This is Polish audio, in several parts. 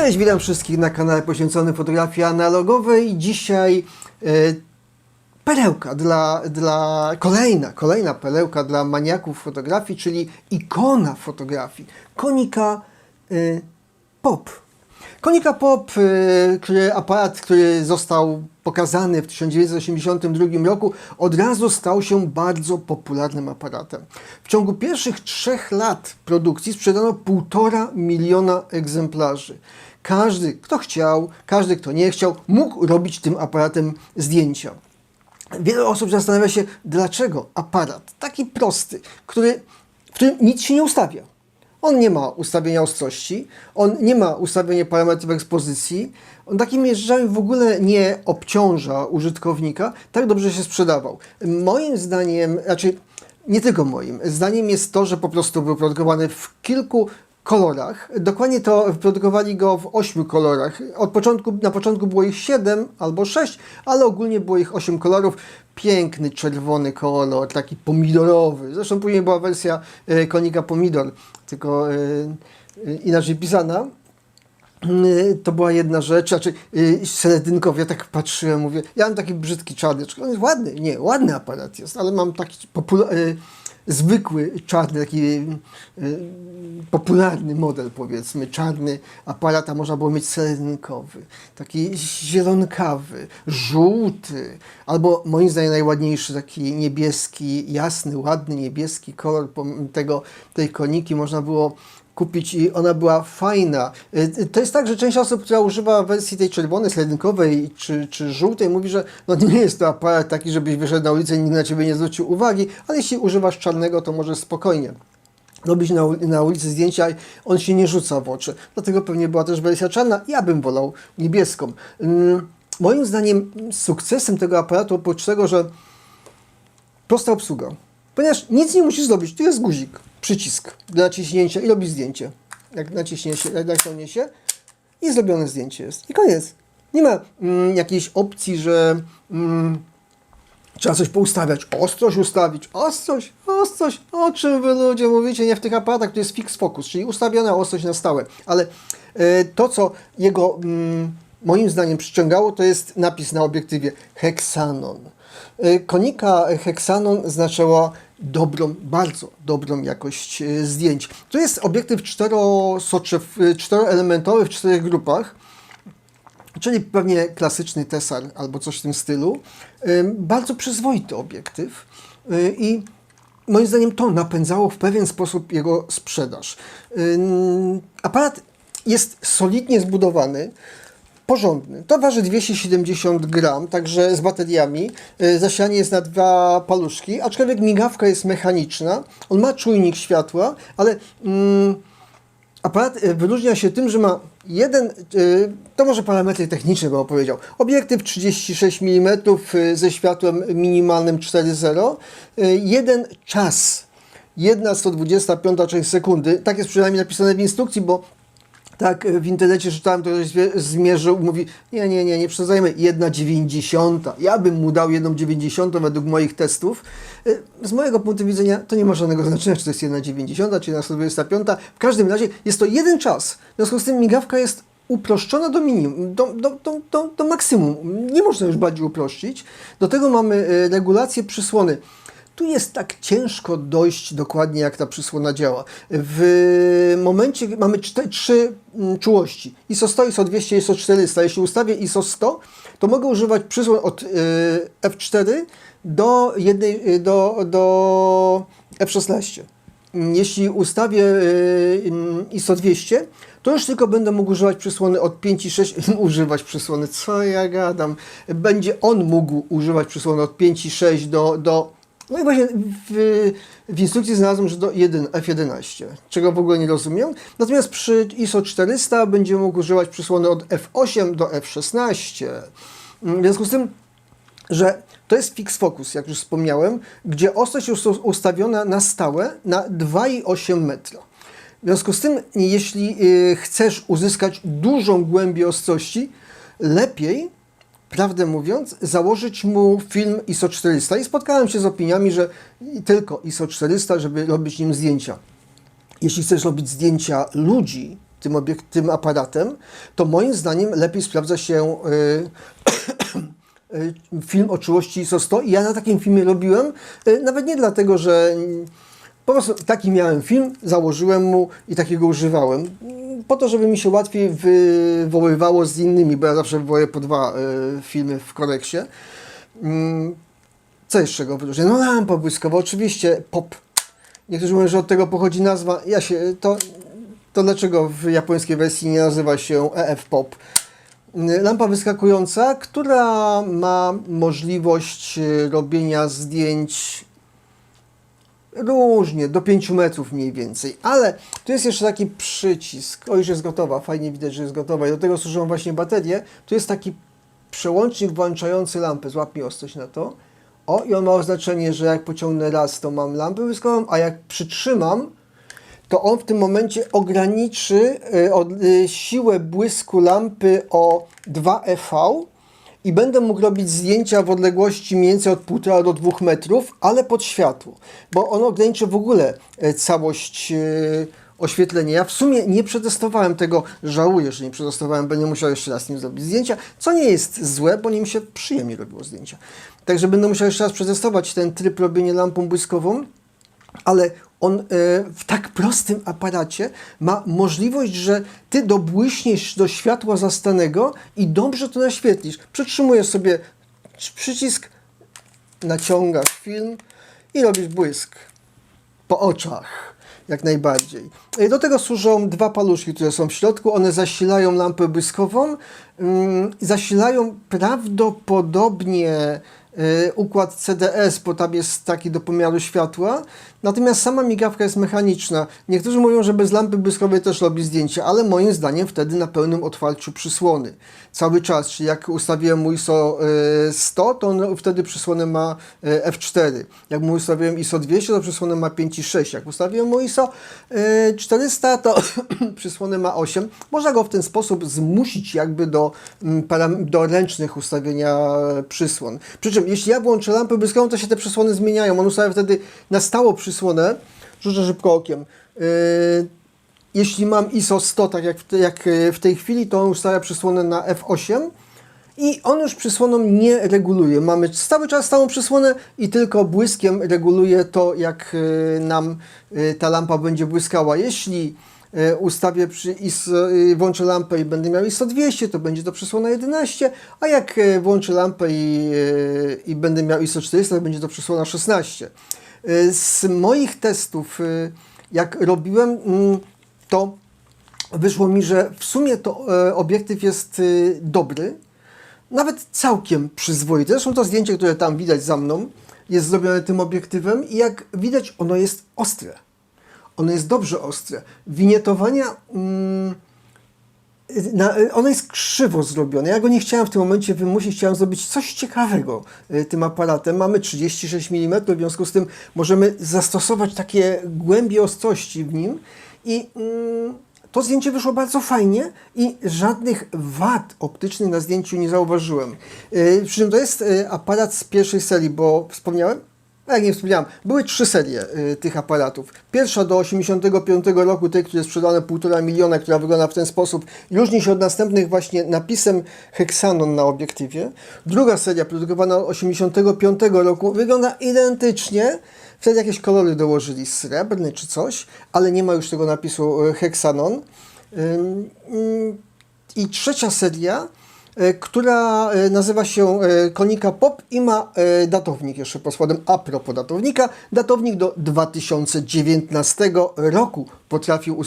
Cześć, witam wszystkich na kanale poświęconym fotografii analogowej. Dzisiaj perełka kolejna perełka dla maniaków fotografii, czyli ikona fotografii. Konica Pop. Konica Pop, aparat, który został pokazany w 1982 roku, od razu stał się bardzo popularnym aparatem. W ciągu pierwszych 3 lat produkcji sprzedano 1,5 miliona egzemplarzy. Każdy, kto chciał, każdy, kto nie chciał, mógł robić tym aparatem zdjęcia. Wiele osób zastanawia się, dlaczego aparat taki prosty, w którym nic się nie ustawia. On nie ma ustawienia ostrości, on nie ma ustawienia parametrów ekspozycji, on takimi rzeczami w ogóle nie obciąża użytkownika, tak dobrze się sprzedawał. Moim zdaniem, raczej nie tylko moim, zdaniem jest to, że po prostu był produkowany w kilku kolorach. Dokładnie to wyprodukowali go w 8 kolorach. Na początku było ich 7 albo 6, ale ogólnie było ich 8 kolorów. Piękny czerwony kolor, taki pomidorowy. Zresztą później była wersja Konica Pomidor, tylko inaczej pisana. To była jedna rzecz, znaczy seledynkowy, ja tak patrzyłem, mówię, ja mam taki brzydki czarny, on jest ładny, nie, ładny aparat jest, ale mam taki zwykły, czarny, taki popularny model, powiedzmy, czarny aparat, a można było mieć seledynkowy, taki zielonkawy, żółty, albo moim zdaniem najładniejszy, taki niebieski, jasny, ładny niebieski kolor tej koniki można było kupić i ona była fajna. To jest tak, że część osób, która używa wersji tej czerwonej, seledynkowej czy żółtej, mówi, że no nie jest to aparat taki, żebyś wyszedł na ulicę i nikt na ciebie nie zwrócił uwagi, ale jeśli używasz czarnego, to możesz spokojnie robić na ulicy zdjęcia i on się nie rzuca w oczy. Dlatego pewnie była też wersja czarna. Ja bym wolał niebieską. Moim zdaniem sukcesem tego aparatu, oprócz tego, że prosta obsługa. Ponieważ nic nie musisz zrobić. Tu jest guzik, przycisk do naciśnięcia i robisz zdjęcie. Jak naciągnie się i zrobione zdjęcie jest. I koniec. Nie ma jakiejś opcji, że trzeba coś poustawiać. Ostrość ustawić. Ostrość. O czym wy ludzie mówicie? Nie w tych aparatach, to jest fix focus, czyli ustawiona ostrość na stałe. Ale to, co jego moim zdaniem przyciągało, to jest napis na obiektywie Hexanon. Konika Hexanon znaczyła bardzo dobrą jakość zdjęć. To jest obiektyw 4-elementowy w 4 grupach, czyli pewnie klasyczny Tessar albo coś w tym stylu. Bardzo przyzwoity obiektyw i moim zdaniem to napędzało w pewien sposób jego sprzedaż. Aparat jest solidnie zbudowany, porządny. To waży 270 gram, także z bateriami. Zasilanie jest na 2 paluszki, aczkolwiek migawka jest mechaniczna. On ma czujnik światła, ale aparat wyróżnia się tym, że ma to może parametry techniczne bym opowiedział. Obiektyw 36 mm ze światłem minimalnym 4.0. Jeden czas. 1/125 część sekundy. Tak jest przynajmniej napisane w instrukcji, bo tak w internecie czytałem, to ktoś zmierzył, mówi nie przesadzajmy, 1/90. Ja bym mu dał 1/90 według moich testów. Z mojego punktu widzenia to nie ma żadnego znaczenia, czy to jest 1/90, czy 1/125. W każdym razie jest to jeden czas. W związku z tym migawka jest uproszczona do minimum, do maksimum. Nie można już bardziej uprościć. Do tego mamy regulację przysłony. Tu jest tak ciężko dojść dokładnie, jak ta przysłona działa. W momencie mamy 3 czułości. ISO 100, ISO 200, ISO 400. Jeśli ustawię ISO 100, to mogę używać przysłon od f4 do f16. Jeśli ustawię ISO 200, to już tylko będę mógł używać przysłony od 5 i 6. Używać przysłony, co ja gadam. Będzie on mógł używać przysłony od 5 i 6 no i właśnie w instrukcji znalazłem, że do F11, czego w ogóle nie rozumiem. Natomiast przy ISO 400 będzie mógł używać przysłony od F8 do F16. W związku z tym, że to jest fix focus, jak już wspomniałem, gdzie ostrość jest ustawiona na stałe na 2,8 metra. W związku z tym, jeśli chcesz uzyskać dużą głębię ostrości, lepiej, prawdę mówiąc, założyć mu film ISO 400 i spotkałem się z opiniami, że tylko ISO 400, żeby robić nim zdjęcia. Jeśli chcesz robić zdjęcia ludzi, tym aparatem, to moim zdaniem lepiej sprawdza się film o czułości ISO 100 i ja na takim filmie robiłem, nawet nie dlatego, że po prostu taki miałem film, założyłem mu i takiego używałem, po to, żeby mi się łatwiej wywoływało z innymi, bo ja zawsze wywołuję po 2 filmy w koreksie. Co jeszcze go wyróżnia? No lampa błyskowa, oczywiście pop. Niektórzy mówią, że od tego pochodzi nazwa. To dlaczego w japońskiej wersji nie nazywa się EF Pop? Lampa wyskakująca, która ma możliwość robienia zdjęć różnie, do 5 metrów mniej więcej. Ale tu jest jeszcze taki przycisk. O, już jest gotowa. Fajnie widać, że jest gotowa. I do tego służą właśnie baterie. Tu jest taki przełącznik włączający lampę. Złap mi ostrość na to. O, i on ma oznaczenie, że jak pociągnę raz, to mam lampę błyskową, a jak przytrzymam, to on w tym momencie ograniczy siłę błysku lampy o 2 EV i będę mógł robić zdjęcia w odległości mniej więcej od 1,5 do 2 metrów, ale pod światło, bo on ograniczy w ogóle całość oświetlenia. Ja w sumie nie przetestowałem tego, żałuję, że nie przetestowałem, będę musiał jeszcze raz nim zrobić zdjęcia, co nie jest złe, bo nim się przyjemnie robiło zdjęcia. Także będę musiał jeszcze raz przetestować ten tryb robienia lampą błyskową, ale on w tak prostym aparacie ma możliwość, że ty dobłyśniesz do światła zastanego i dobrze to naświetlisz. Przytrzymujesz sobie przycisk, naciągasz film i robisz błysk po oczach. Jak najbardziej. Do tego służą 2 paluszki, które są w środku. One zasilają lampę błyskową. Zasilają prawdopodobnie układ CDS, bo tam jest taki do pomiaru światła. Natomiast sama migawka jest mechaniczna. Niektórzy mówią, że bez lampy błyskowej też robi zdjęcie, ale moim zdaniem wtedy na pełnym otwarciu przysłony. Cały czas, czyli jak ustawiłem mu ISO 100, to on wtedy przysłonę ma f4. Jak mu ustawiłem ISO 200, to przysłonę ma 5,6. Jak ustawiłem mu ISO 400, to przysłonę ma 8. Można go w ten sposób zmusić jakby do ręcznych ustawienia przysłon. Przy czym jeśli ja włączę lampę błyskową, to się te przysłony zmieniają. On ustawia wtedy na stałą przysłonę. Rzucę szybko okiem. Jeśli mam ISO 100, tak jak w tej chwili, to on ustawia przysłonę na f8 i on już przysłoną nie reguluje. Mamy cały czas stałą przysłonę i tylko błyskiem reguluje to, jak nam ta lampa będzie błyskała. Jeśli ustawię włączę lampę i będę miał ISO 200, to będzie to przysłona 11, a jak włączę lampę i będę miał ISO 400, to będzie to przysłona 16. Z moich testów, jak robiłem, to wyszło mi, że w sumie to obiektyw jest dobry, nawet całkiem przyzwoity. Zresztą to zdjęcie, które tam widać za mną, jest zrobione tym obiektywem i jak widać, ono jest ostre. Ono jest dobrze ostre. Winietowania, ono jest krzywo zrobione. Ja go nie chciałem w tym momencie wymusić, chciałem zrobić coś ciekawego tym aparatem. Mamy 36 mm, w związku z tym możemy zastosować takie głębie ostrości w nim i to zdjęcie wyszło bardzo fajnie i żadnych wad optycznych na zdjęciu nie zauważyłem. Przy czym to jest aparat z pierwszej serii, bo wspomniałem? Jak nie wspomniałem, były 3 serie tych aparatów. Pierwsza do 1985 roku, tej, która jest sprzedana 1,5 miliona, która wygląda w ten sposób, różni się od następnych właśnie napisem Hexanon na obiektywie. Druga seria, produkowana od 1985 roku, wygląda identycznie. Wtedy jakieś kolory dołożyli, srebrny czy coś, ale nie ma już tego napisu Hexanon. I trzecia seria, która nazywa się Konica Pop i ma datownik jeszcze pod spodem. A propos datownika, datownik do 2019 roku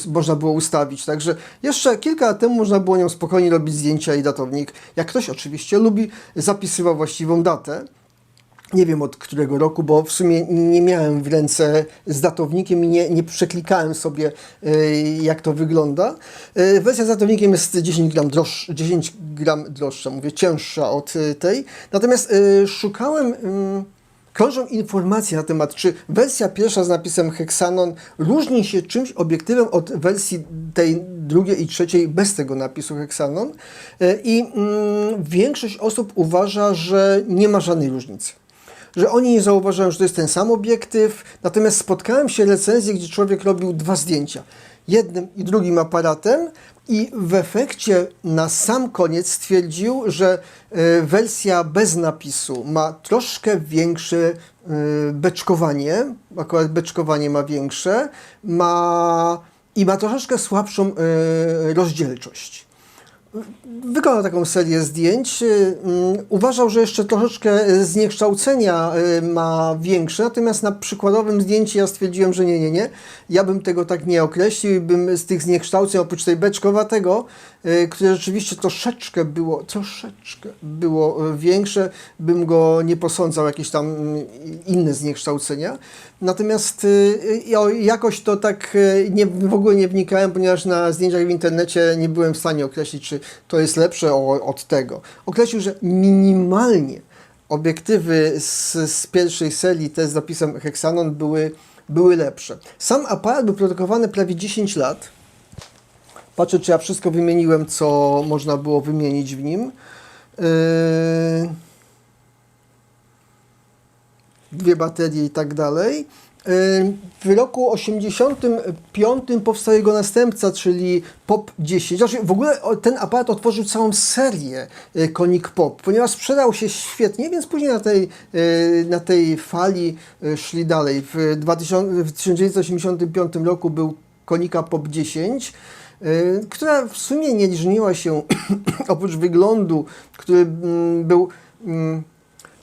można było ustawić, także jeszcze kilka lat temu można było nią spokojnie robić zdjęcia i datownik, jak ktoś oczywiście lubi, zapisywał właściwą datę. Nie wiem od którego roku, bo w sumie nie miałem w ręce z datownikiem i nie przeklikałem sobie, jak to wygląda. Wersja z datownikiem jest 10 gram droższa, mówię, cięższa od tej. Natomiast szukałem, krążą informacje na temat, czy wersja pierwsza z napisem Hexanon różni się czymś obiektywem od wersji tej drugiej i trzeciej bez tego napisu Hexanon. I większość osób uważa, że nie ma żadnej różnicy. Że oni nie zauważają, że to jest ten sam obiektyw, natomiast spotkałem się recenzję, gdzie człowiek robił 2 zdjęcia. jednym i drugim aparatem i w efekcie na sam koniec stwierdził, że wersja bez napisu ma troszkę większe beczkowanie, akurat beczkowanie ma większe, i ma troszeczkę słabszą rozdzielczość. Wykonał taką serię zdjęć. Uważał, że jeszcze troszeczkę zniekształcenia ma większe, natomiast na przykładowym zdjęciu ja stwierdziłem, że nie. Ja bym tego tak nie określił, bym z tych zniekształceń, oprócz tej beczkowatego, które rzeczywiście troszeczkę było większe, bym go nie posądzał jakieś tam inne zniekształcenia. Natomiast jakoś to tak w ogóle nie wnikałem, ponieważ na zdjęciach w internecie nie byłem w stanie określić, czy to jest lepsze od tego. Określił, że minimalnie obiektywy z pierwszej serii, te z napisem Hexanon, były lepsze. Sam aparat był produkowany prawie 10 lat. Patrzę, czy ja wszystko wymieniłem, co można było wymienić w nim. Dwie baterie i tak dalej. W roku 1985 powstał jego następca, czyli POP 10. Znaczy, w ogóle ten aparat otworzył całą serię Konik POP, ponieważ sprzedał się świetnie, więc później na tej fali szli dalej. W 1985 roku był Konika POP 10, która w sumie nie różniła się oprócz wyglądu, który był...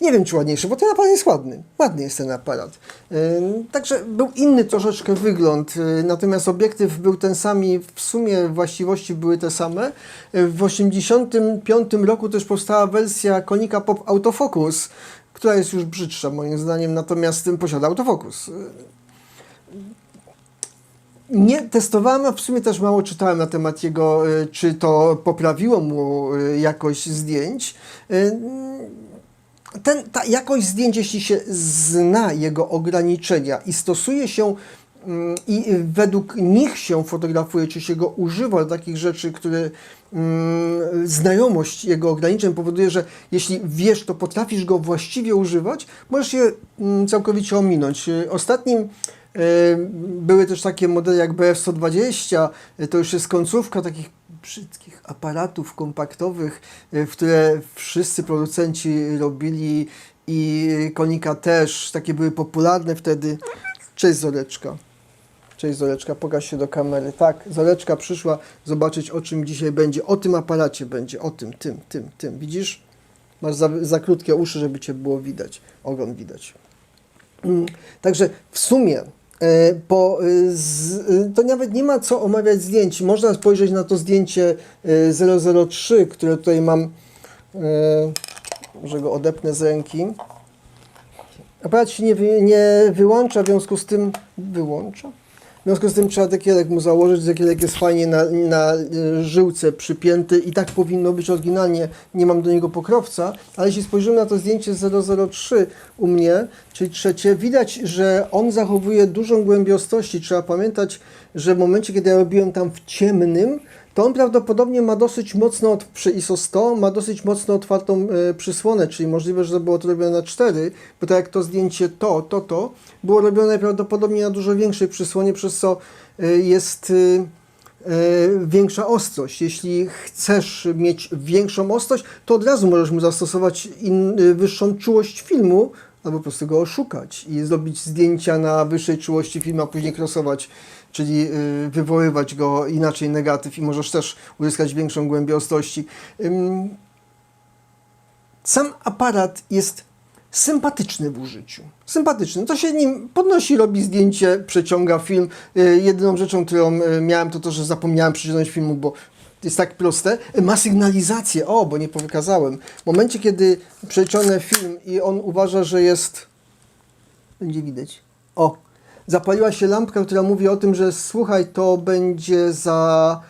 Nie wiem, czy ładniejszy, bo ten aparat jest ładny. Ładny jest ten aparat. Także był inny troszeczkę wygląd, natomiast obiektyw był ten sam i w sumie właściwości były te same. W 1985 roku też powstała wersja Konika Pop Autofocus, która jest już brzydsza moim zdaniem, natomiast posiada autofokus. Nie testowałem, a w sumie też mało czytałem na temat jego, czy to poprawiło mu jakość zdjęć. Ta jakość zdjęć, jeśli się zna jego ograniczenia i stosuje się i według nich się fotografuje, czy się go używa do takich rzeczy, które znajomość jego ograniczeń powoduje, że jeśli wiesz, to potrafisz go właściwie używać, możesz je całkowicie ominąć. Ostatnim były też takie modele jak BF-120, to już jest końcówka takich brzydkich aparatów kompaktowych, w które wszyscy producenci robili i Konika też, takie były popularne wtedy. Cześć Zoreczka. Cześć Zoreczka, pokaż się do kamery. Tak, Zoreczka przyszła zobaczyć, o czym dzisiaj będzie. O tym aparacie będzie, o tym, tym. Widzisz? Masz za krótkie uszy, żeby cię było widać. Ogon widać. Także w sumie to nawet nie ma co omawiać zdjęć. Można spojrzeć na to zdjęcie 003, które tutaj mam, może go odepnę z ręki. Aparat się nie wyłącza, w związku z tym wyłącza. W związku z tym trzeba dekielek mu założyć. Dekielek jest fajnie na żyłce przypięty i tak powinno być oryginalnie. Nie mam do niego pokrowca, ale jeśli spojrzymy na to zdjęcie 003 u mnie, czyli trzecie, widać, że on zachowuje dużą głębiostrość. Trzeba pamiętać, że w momencie, kiedy ja robiłem tam w ciemnym, to on prawdopodobnie ma dosyć mocno, przy ISO 100, ma dosyć mocno otwartą przysłonę, czyli możliwe, że było to robione na 4, bo tak jak to zdjęcie to było robione prawdopodobnie na dużo większej przysłonie, przez co jest większa ostrość. Jeśli chcesz mieć większą ostrość, to od razu możesz mu zastosować wyższą czułość filmu, albo po prostu go oszukać i zrobić zdjęcia na wyższej czułości filmu, a później crossować, czyli wywoływać go inaczej negatyw i możesz też uzyskać większą głębię ostrości. Sam aparat jest sympatyczny w użyciu. Sympatyczny. To się nim podnosi, robi zdjęcie, przeciąga film. Jedyną rzeczą, którą miałem, to, że zapomniałem przeciągnąć filmu, bo jest tak proste. Ma sygnalizację. Bo nie wykazałem. W momencie, kiedy przeciągnę film i on uważa, że jest... Będzie widać. Zapaliła się lampka, która mówi o tym, że słuchaj, to będzie za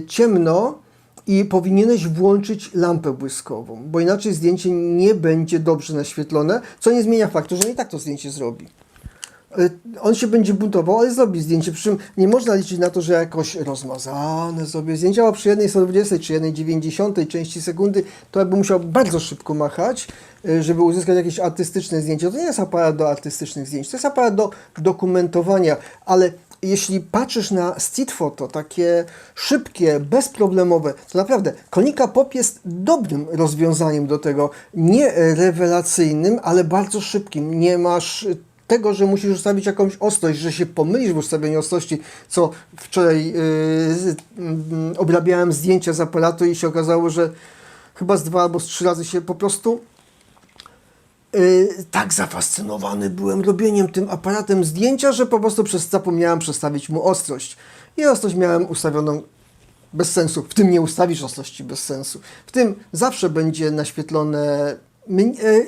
ciemno i powinieneś włączyć lampę błyskową, bo inaczej zdjęcie nie będzie dobrze naświetlone, co nie zmienia faktu, że i tak to zdjęcie zrobi. On się będzie buntował, ale zrobi zdjęcie. Przy czym nie można liczyć na to, że jakoś rozmazane sobie zdjęcia, a przy jednej 120 czy jednej 90 części sekundy to jakby musiał bardzo szybko machać, żeby uzyskać jakieś artystyczne zdjęcie. To nie jest aparat do artystycznych zdjęć, to jest aparat do dokumentowania, ale jeśli patrzysz na street photo, takie szybkie, bezproblemowe, to naprawdę Konica Pop jest dobrym rozwiązaniem do tego. Nie rewelacyjnym, ale bardzo szybkim. Nie masz tego, że musisz ustawić jakąś ostrość, że się pomylisz w ustawieniu ostrości, co wczoraj obrabiałem zdjęcia z aparatu i się okazało, że chyba z 2 albo z 3 razy się po prostu tak zafascynowany byłem robieniem tym aparatem zdjęcia, że po prostu zapomniałem przestawić mu ostrość. I ostrość miałem ustawioną bez sensu. W tym nie ustawisz ostrości bez sensu. W tym zawsze będzie naświetlone.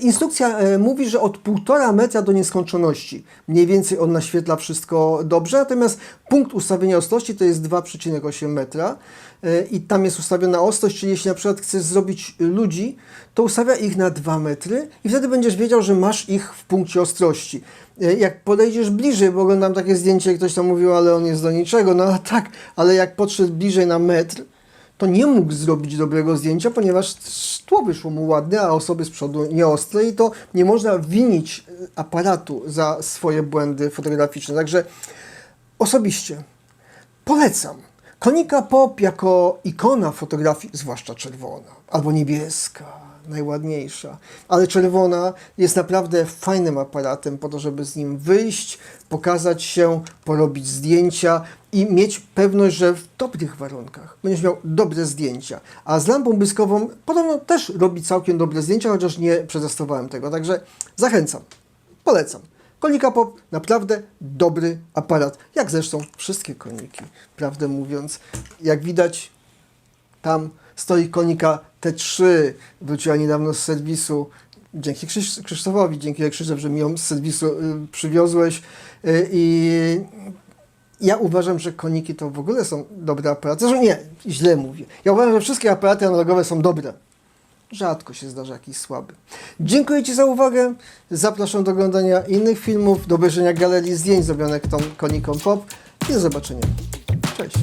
Instrukcja mówi, że od 1,5 metra do nieskończoności. Mniej więcej on naświetla wszystko dobrze, natomiast punkt ustawienia ostrości to jest 2,8 metra i tam jest ustawiona ostrość, czyli jeśli na przykład chcesz zrobić ludzi, to ustawia ich na 2 metry i wtedy będziesz wiedział, że masz ich w punkcie ostrości. Jak podejdziesz bliżej, bo oglądam takie zdjęcie, ktoś tam mówił, ale on jest do niczego, no tak, ale jak podszedł bliżej na metr, to nie mógł zrobić dobrego zdjęcia, ponieważ tło wyszło mu ładne, a osoby z przodu nieostre i to nie można winić aparatu za swoje błędy fotograficzne. Także osobiście polecam. Konica Pop jako ikona fotografii, zwłaszcza czerwona albo niebieska, najładniejsza, ale czerwona jest naprawdę fajnym aparatem po to, żeby z nim wyjść, pokazać się, porobić zdjęcia i mieć pewność, że w dobrych warunkach będziesz miał dobre zdjęcia. A z lampą błyskową podobno też robi całkiem dobre zdjęcia, chociaż nie przetestowałem tego, także zachęcam, polecam. Konica Pop naprawdę dobry aparat, jak zresztą wszystkie koniki, prawdę mówiąc. Jak widać, tam stoi Konica T3, wróciła niedawno z serwisu. Dzięki Krzysztofowi, dzięki Krzysztof, że mi ją z serwisu przywiozłeś. I ja uważam, że koniki to w ogóle są dobre aparaty. Zresztą nie, źle mówię. Ja uważam, że wszystkie aparaty analogowe są dobre. Rzadko się zdarza jakiś słaby. Dziękuję Ci za uwagę. Zapraszam do oglądania innych filmów, do obejrzenia galerii zdjęć zrobionych tą Konicą Pop i do zobaczenia. Cześć.